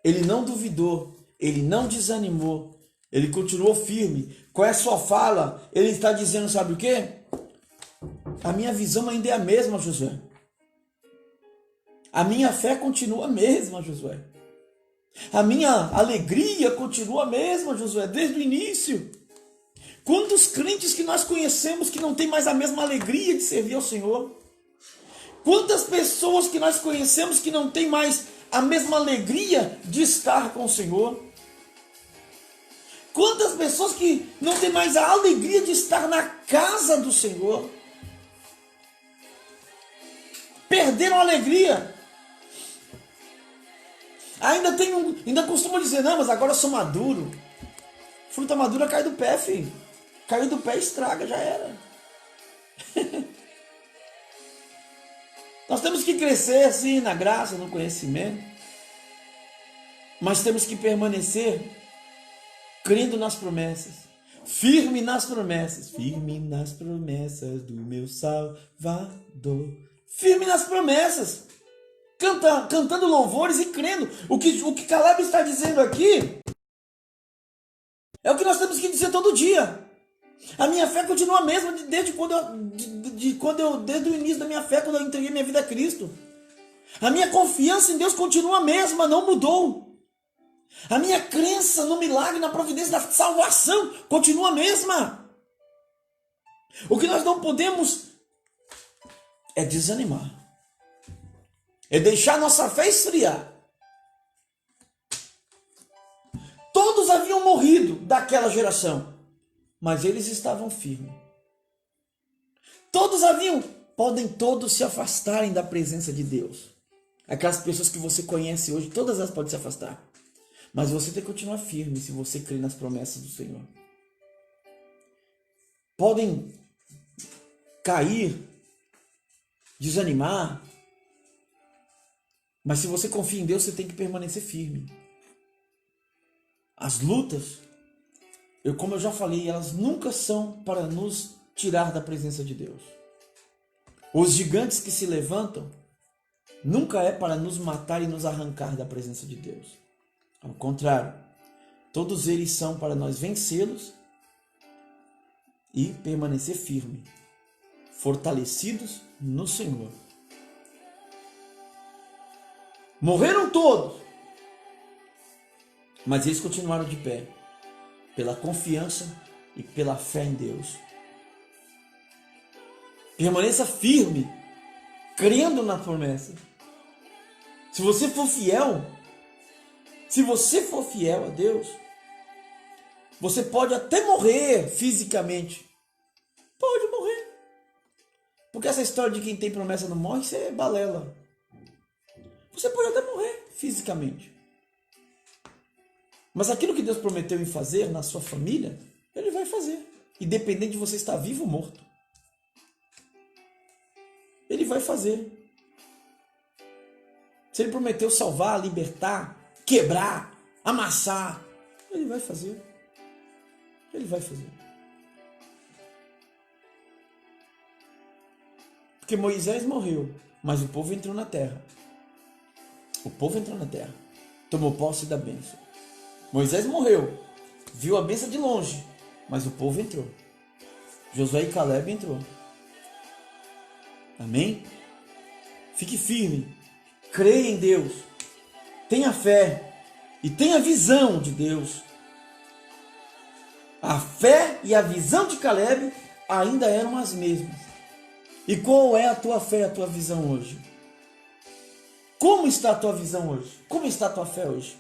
Ele não duvidou, ele não desanimou, ele continuou firme. Qual é a sua fala? Ele está dizendo, sabe o quê? A minha visão ainda é a mesma, Josué. A minha fé continua a mesma, Josué. A minha alegria continua a mesma, Josué, desde o início. Quantos crentes que nós conhecemos que não tem mais a mesma alegria de servir ao Senhor? Quantas pessoas que nós conhecemos que não tem mais a mesma alegria de estar com o Senhor? Quantas pessoas que não tem mais a alegria de estar na casa do Senhor? Perderam a alegria. Ainda costumam dizer, não, mas agora eu sou maduro. Fruta madura cai do pé, filho. Caiu do pé, estraga, já era. Nós temos que crescer assim na graça, no conhecimento. Mas temos que permanecer crendo nas promessas. Firme nas promessas. Firme nas promessas do meu Salvador. Firme nas promessas. Cantando louvores e crendo. O que Caleb está dizendo aqui é o que nós temos que dizer todo dia. A minha fé continua a mesma desde o início da minha fé, quando eu entreguei minha vida a Cristo. A minha confiança em Deus continua a mesma, não mudou. A minha crença no milagre, na providência da salvação continua a mesma. O que nós não podemos é desanimar. É deixar nossa fé esfriar. Todos haviam morrido daquela geração, mas eles estavam firmes. Podem todos se afastarem da presença de Deus. Aquelas pessoas que você conhece hoje, todas elas podem se afastar. Mas você tem que continuar firme se você crê nas promessas do Senhor. Podem cair, desanimar, mas se você confia em Deus, você tem que permanecer firme. As lutas, como eu já falei, elas nunca são para nos tirar da presença de Deus. Os gigantes que se levantam nunca é para nos matar e nos arrancar da presença de Deus. Ao contrário, todos eles são para nós vencê-los e permanecer firme, fortalecidos no Senhor. Morreram todos, mas eles continuaram de pé, pela confiança e pela fé em Deus. Permaneça firme, crendo na promessa. Se você for fiel a Deus, você pode até morrer fisicamente. Pode morrer. Porque essa história de quem tem promessa não morre, isso é balela. Você pode até morrer fisicamente. Mas aquilo que Deus prometeu em fazer na sua família, Ele vai fazer. Independente de você estar vivo ou morto. Ele vai fazer. Se Ele prometeu salvar, libertar, quebrar, amassar, Ele vai fazer. Ele vai fazer. Porque Moisés morreu, mas o povo entrou na terra. O povo entrou na terra. Tomou posse da bênção. Moisés morreu. Viu a bênção de longe, mas o povo entrou. Josué e Caleb entrou. Amém? Fique firme. Creia em Deus. Tenha fé. E tenha visão de Deus. A fé e a visão de Caleb ainda eram as mesmas. E qual é a tua fé e a tua visão hoje? Como está a tua visão hoje? Como está a tua fé hoje?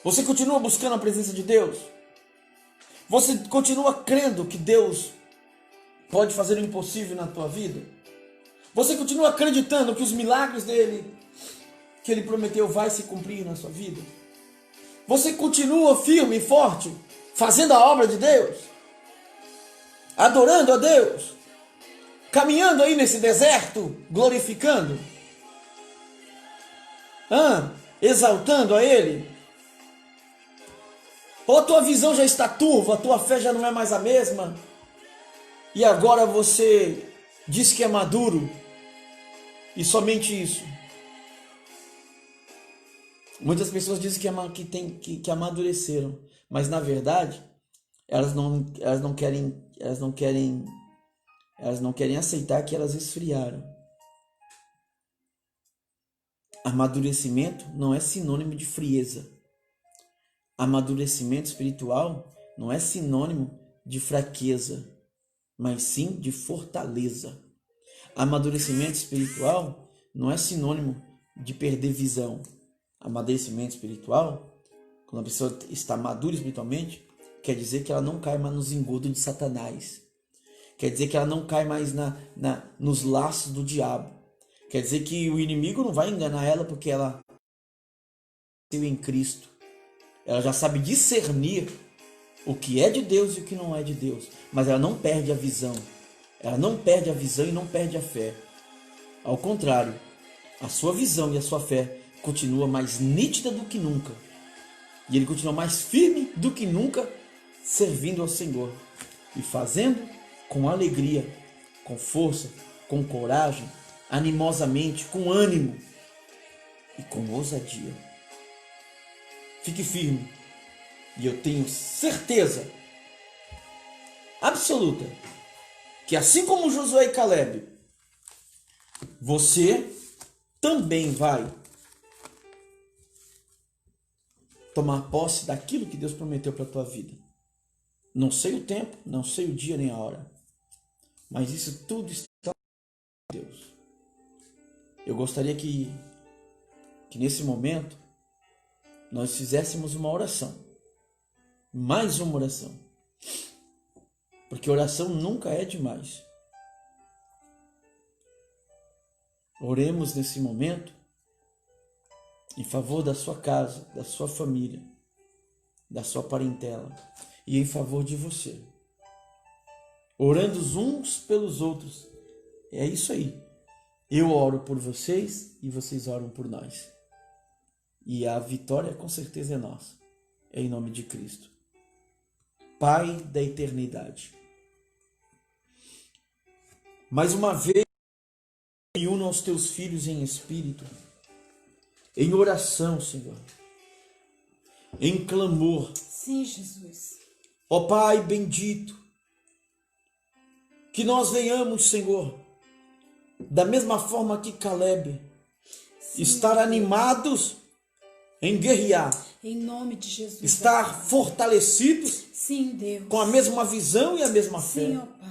Você continua buscando a presença de Deus? Você continua crendo que Deus pode fazer o impossível na tua vida? Você continua acreditando que os milagres dele, que ele prometeu, vai se cumprir na sua vida? Você continua firme e forte, fazendo a obra de Deus? Adorando a Deus? Caminhando aí nesse deserto, glorificando? Exaltando a Ele? Ou a tua visão já está turva, a tua fé já não é mais a mesma? E agora você diz que é maduro? E somente isso. Muitas pessoas dizem que amadureceram, mas na verdade elas não querem aceitar que elas esfriaram. Amadurecimento não é sinônimo de frieza. Amadurecimento espiritual não é sinônimo de fraqueza, mas sim de fortaleza. Amadurecimento espiritual não é sinônimo de perder visão. Amadurecimento espiritual, quando a pessoa está madura espiritualmente, quer dizer que ela não cai mais nos engodos de Satanás. Quer dizer que ela não cai mais nos laços do diabo. Quer dizer que o inimigo não vai enganar ela porque ela nasceu em Cristo. Ela já sabe discernir o que é de Deus e o que não é de Deus. Mas ela não perde a visão. Ela não perde a visão e não perde a fé. Ao contrário, a sua visão e a sua fé continua mais nítida do que nunca. E ele continua mais firme do que nunca, servindo ao Senhor. E fazendo com alegria, com força, com coragem, animosamente, com ânimo e com ousadia. Fique firme. E eu tenho certeza absoluta que assim como Josué e Caleb, você também vai tomar posse daquilo que Deus prometeu para a tua vida. Não sei o tempo, não sei o dia nem a hora, mas isso tudo está em Deus. Eu gostaria que nesse momento nós fizéssemos uma oração, mais uma oração, porque oração nunca é demais. Oremos nesse momento em favor da sua casa, da sua família, da sua parentela e em favor de você. Orando uns pelos outros. É isso aí. Eu oro por vocês e vocês oram por nós. E a vitória com certeza é nossa. É em nome de Cristo. Pai da eternidade. Mais uma vez, me uno aos teus filhos em espírito, em oração, Senhor, em clamor. Sim, Jesus. Ó Pai bendito, que nós venhamos, Senhor, da mesma forma que Caleb, sim, estar animados em guerrear. Em nome de Jesus. Estar fortalecidos. Sim, Deus. Com a mesma visão e a mesma fé. Sim, ó Pai.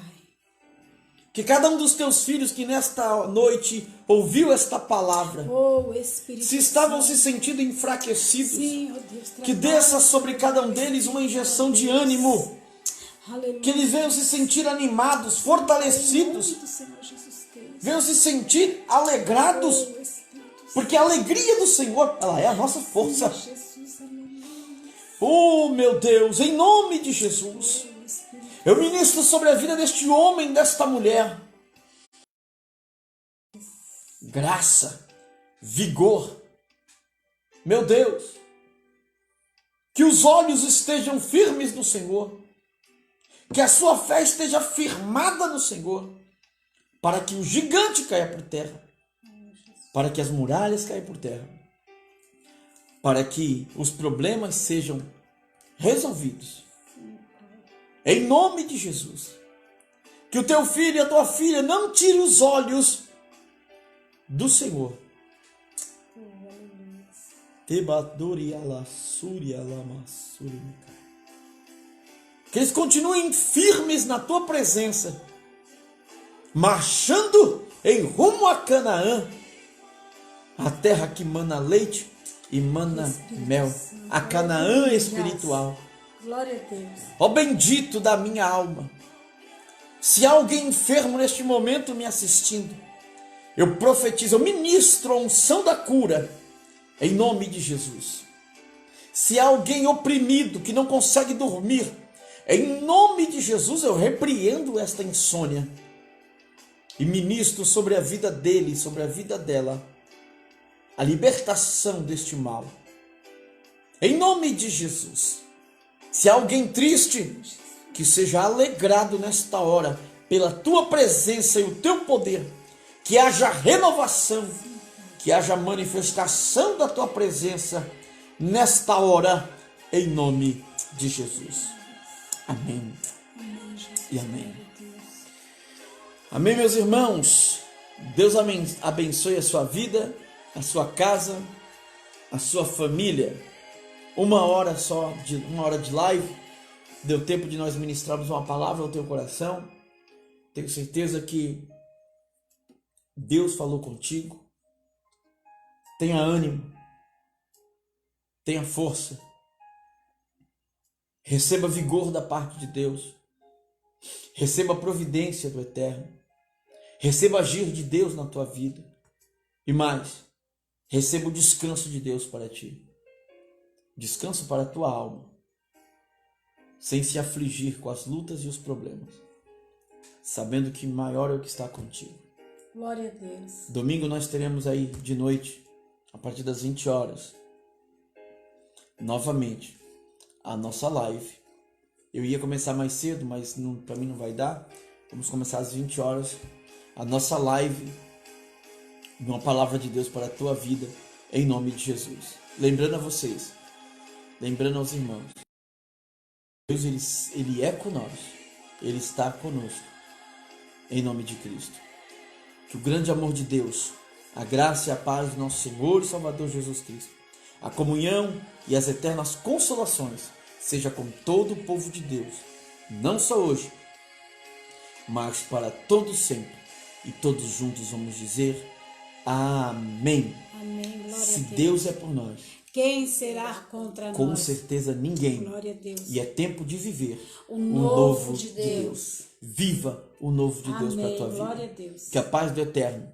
Que cada um dos teus filhos que nesta noite ouviu esta palavra, Oh, Espírito se estavam Santo. se sentindo enfraquecidos, Sim, oh Deus, que trabalha desça sobre cada um deles uma injeção de ânimo, Aleluia. que eles venham se sentir animados, fortalecidos, Em nome do Senhor Jesus Cristo. venham se sentir alegrados, Oh, Espírito Santo. porque a alegria do Senhor, ela é a nossa força. Jesus, aleluia. Oh, meu Deus, em nome de Jesus, Oh, Espírito. eu ministro sobre a vida deste homem, desta mulher, graça, vigor. Meu Deus, que os olhos estejam firmes no Senhor, que a sua fé esteja firmada no Senhor, para que o gigante caia por terra, para que as muralhas caiam por terra, para que os problemas sejam resolvidos. Em nome de Jesus, que o teu filho e a tua filha não tire os olhos do Senhor. Que eles continuem firmes na tua presença, marchando em rumo a Canaã, a terra que mana leite e mana mel, a Canaã espiritual. Glória a Deus. Ó bendito da minha alma, se há alguém enfermo neste momento me assistindo, eu profetizo, eu ministro a unção da cura, em nome de Jesus. Se há alguém oprimido que não consegue dormir, em nome de Jesus eu repreendo esta insônia e ministro sobre a vida dele, sobre a vida dela, a libertação deste mal. Em nome de Jesus. Se há alguém triste, que seja alegrado nesta hora pela tua presença e o teu poder, que haja renovação, que haja manifestação da tua presença nesta hora, em nome de Jesus. Amém. Amém, Jesus. E amém. Glória a Deus. Amém, meus irmãos. Deus abençoe a sua vida, a sua casa, a sua família. Uma hora de live, deu tempo de nós ministrarmos uma palavra ao teu coração. Tenho certeza que Deus falou contigo. Tenha ânimo, tenha força, receba vigor da parte de Deus, receba a providência do Eterno, receba agir de Deus na tua vida e mais, receba o descanso de Deus para ti, descanso para a tua alma, sem se afligir com as lutas e os problemas, sabendo que maior é o que está contigo. Glória a Deus. Domingo nós teremos aí de noite, a partir das 20 horas, novamente, a nossa live. Eu ia começar mais cedo, mas para mim não vai dar. Vamos começar às 20 horas, a nossa live, uma palavra de Deus para a tua vida, em nome de Jesus. Lembrando a vocês, lembrando aos irmãos, Deus ele é conosco, Ele está conosco, em nome de Cristo. Que o grande amor de Deus, a graça e a paz do nosso Senhor e Salvador Jesus Cristo, a comunhão e as eternas consolações seja com todo o povo de Deus, não só hoje, mas para todos sempre. E todos juntos vamos dizer amém. Amém. Glória Se a Deus. Deus é por nós, Quem será contra com nós? certeza ninguém. Glória a Deus. E é tempo de viver O novo de Deus. Viva o novo de Deus para a Amém. tua vida. Glória a Deus. Que a paz do Eterno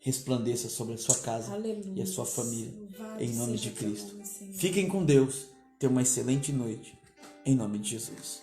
resplandeça sobre a sua casa Aleluia. e a sua família, Louvado em nome de seja teu Cristo. nome, Senhor. Fiquem com Deus, tenham uma excelente noite, em nome de Jesus.